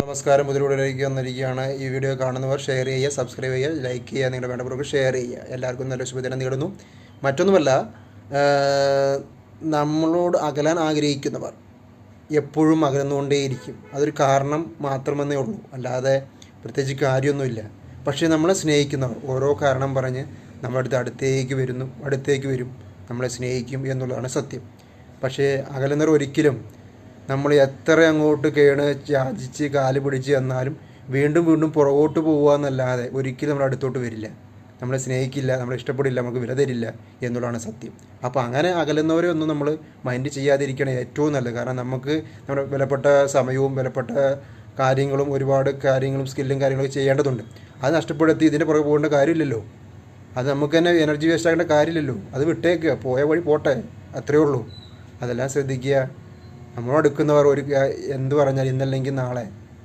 നമസ്കാരം. പുതിയയിലേക്ക് വന്നിരിക്കുകയാണ്. ഈ വീഡിയോ കാണുന്നവർ ഷെയർ ചെയ്യുക, സബ്സ്ക്രൈബ് ചെയ്യുക, ലൈക്ക് ചെയ്യുക, നിങ്ങളുടെ വേണ്ടവർക്ക് ഷെയർ ചെയ്യുക. എല്ലാവർക്കും നല്ല ശുഭദിനം നേടുന്നു. മറ്റൊന്നുമല്ല, നമ്മളോട് അകലാൻ ആഗ്രഹിക്കുന്നവർ എപ്പോഴും അകലുന്നുകൊണ്ടേയിരിക്കും. അതൊരു കാരണം മാത്രമെന്നേ ഉള്ളൂ, അല്ലാതെ പ്രത്യേകിച്ച് കാര്യമൊന്നുമില്ല. പക്ഷേ നമ്മളെ സ്നേഹിക്കുന്നവർ ഓരോ കാരണം പറഞ്ഞ് നമ്മുടെ അടുത്തേക്ക് വരും, നമ്മളെ സ്നേഹിക്കും എന്നുള്ളതാണ് സത്യം. പക്ഷേ അകലുന്നവർ ഒരിക്കലും നമ്മൾ എത്ര അങ്ങോട്ട് യാചിച്ച് കാല് പിടിച്ച് എന്നാലും വീണ്ടും വീണ്ടും പുറകോട്ട് പോകുക എന്നല്ലാതെ ഒരിക്കലും നമ്മുടെ അടുത്തോട്ട് വരില്ല. നമ്മളെ സ്നേഹിക്കില്ല, നമ്മളെ ഇഷ്ടപ്പെടില്ല, നമുക്ക് വില തരില്ല എന്നുള്ളതാണ് സത്യം. അപ്പോൾ അങ്ങനെ അകലുന്നവരെ ഒന്നും നമ്മൾ മൈൻഡ് ചെയ്യാതിരിക്കണം ഏറ്റവും നല്ലത്. കാരണം നമുക്ക് നമ്മുടെ വിലപ്പെട്ട സമയവും വിലപ്പെട്ട കാര്യങ്ങളും ഒരുപാട് കാര്യങ്ങളും സ്കില്ലും കാര്യങ്ങളൊക്കെ ചെയ്യേണ്ടതുണ്ട്. അത് നഷ്ടപ്പെടുത്തി ഇതിൻ്റെ പുറകെ പോകേണ്ട കാര്യമില്ലല്ലോ. അത് നമുക്ക് തന്നെ എനർജി വേസ്റ്റ് ആക്കേണ്ട കാര്യമില്ലല്ലോ. അത് വിട്ടേക്കുക, പോയ വഴി പോട്ടെ, അത്രയേ ഉള്ളൂ. അതെല്ലാം ശ്രദ്ധിക്കുക. നമ്മളോട് അടുക്കുന്നവർ എന്ത് പറഞ്ഞാൽ ഇന്നല്ലെങ്കിൽ നാളെ